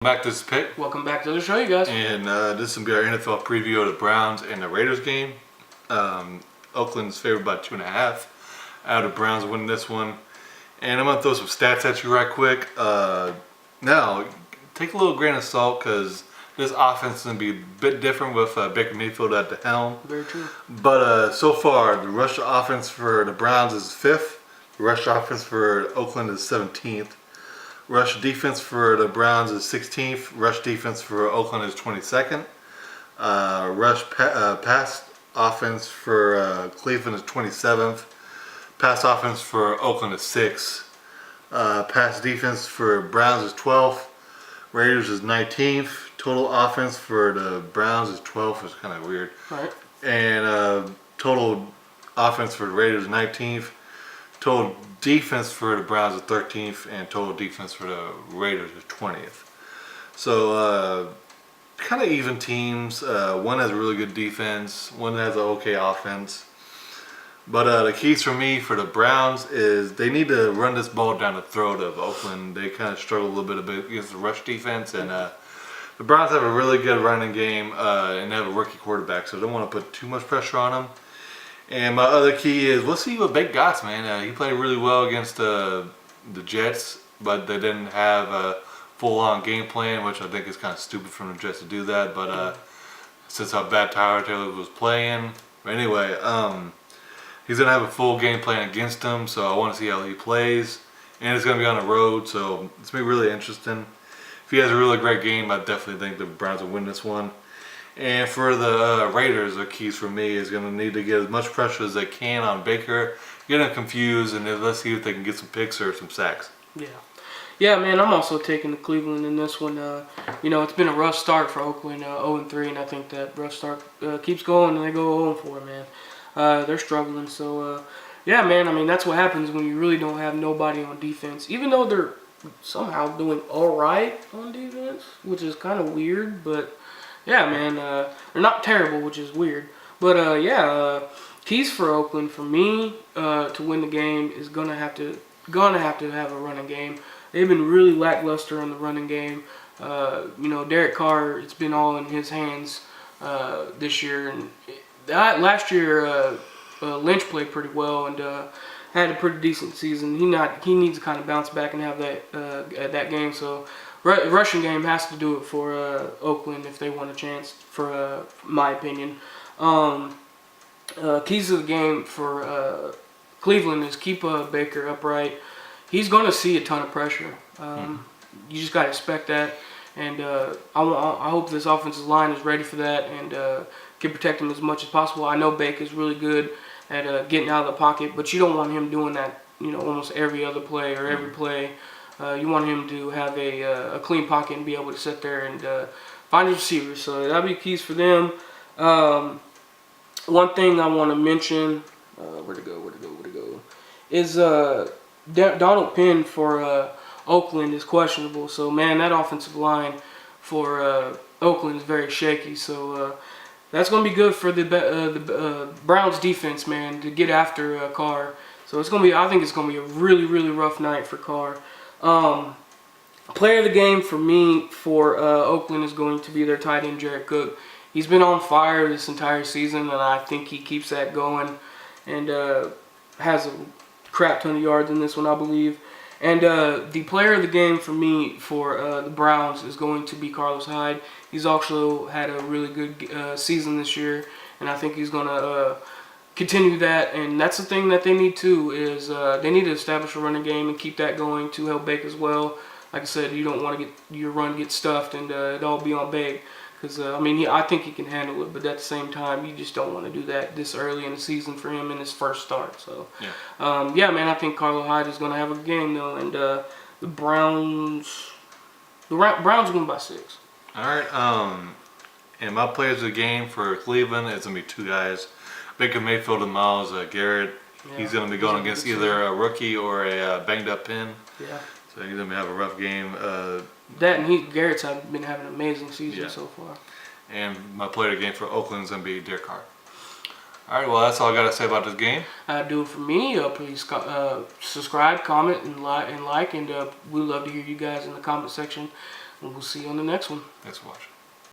Back to this pick. Welcome back to the show, you guys. And this will be our NFL preview of the Browns and the Raiders game. Oakland's favored by 2.5. The Browns winning this one. And I'm going to throw some stats at you right quick. Now, take a little grain of salt because this offense is going to be a bit different with Baker Mayfield at the helm. Very true. But so far, the rush offense for the Browns is 5th. The rush offense for Oakland is 17th. Rush defense for the Browns is 16th. Rush defense for Oakland is 22nd. Pass offense for Cleveland is 27th. Pass offense for Oakland is 6th. Pass defense for Browns is 12th. Raiders is 19th. Total offense for the Browns is 12th. It's kind of weird. Right. And total offense for the Raiders is 19th. Total defense for the Browns is 13th, and total defense for the Raiders is 20th. So, kind of even teams. One has a really good defense, one has an okay offense. But the keys for me for the Browns is they need to run this ball down the throat of Oakland. They kind of struggle a little bit against the rush defense, and the Browns have a really good running game, and they have a rookie quarterback, so they don't want to put too much pressure on them. And my other key is we'll see what Baker got, man. He played really well against the Jets, but they didn't have a full-on game plan, which I think is kind of stupid for the Jets to do that. But since how bad Tyler Taylor was playing, but anyway, he's gonna have a full game plan against him, so I want to see how he plays. And it's gonna be on the road, so it's gonna be really interesting. If he has a really great game, I definitely think the Browns will win this one. And for the Raiders, the keys for me is going to need to get as much pressure as they can on Baker, get him confused, and then let's see if they can get some picks or some sacks. Yeah, man, I'm also taking the Cleveland in this one. It's been a rough start for Oakland, 0-3, and I think that rough start keeps going, and they go 0-4, man. They're struggling, so, yeah, man, I mean, that's what happens when you really don't have nobody on defense, even though they're somehow doing all right on defense, which is kind of weird, but... Yeah, man, they're not terrible, which is weird. But keys for Oakland for me to win the game is gonna have to have a running game. They've been really lackluster in the running game. Derek Carr, it's been all in his hands this year, and last year Lynch played pretty well and had a pretty decent season. He needs to kind of bounce back and have that game. So. Rushing game has to do it for Oakland if they want a chance, for my opinion. Keys of the game for Cleveland is keep Baker upright. He's going to see a ton of pressure. You just got to expect that. And I hope this offensive line is ready for that and can protect him as much as possible. I know Baker's really good at getting out of the pocket, but you don't want him doing that, almost every other play or every play. You want him to have a clean pocket and be able to sit there and find his receivers. So that'll be keys for them. One thing I want to mention, where to go, is Donald Penn for Oakland is questionable. So, man, that offensive line for Oakland is very shaky. So that's going to be good for the Browns defense, man, to get after Carr. So I think it's going to be a really, really rough night for Carr. Player of the game for me for Oakland is going to be their tight end, Jared Cook. He's been on fire this entire season, and I think he keeps that going and has a crap ton of yards in this one, I believe. And the player of the game for me for the Browns is going to be Carlos Hyde. He's also had a really good season this year, and I think he's going to continue that, and that's the thing that they need too, is they need to establish a running game and keep that going to help Baker as well. Like I said, you don't want to get your run get stuffed and it all be on Baker, because I think he can handle it, but at the same time, you just don't want to do that this early in the season for him in his first start. So, yeah, man, I think Carlos Hyde is going to have a good game though, and the Browns win by 6. All right, and my players of the game for Cleveland is gonna be 2 guys. Baker Mayfield and Myles Garrett. Yeah, he's going to be going against either a rookie or a banged-up Penn. Yeah. So he's going to have a rough game. Garrett's been having an amazing season so far. And my player of the game for Oakland is going to be Derek Carr. All right, well, that's all I got to say about this game. Do it for me. Please subscribe, comment, and like, and we'd love to hear you guys in the comment section. And we'll see you on the next one. Thanks for watching.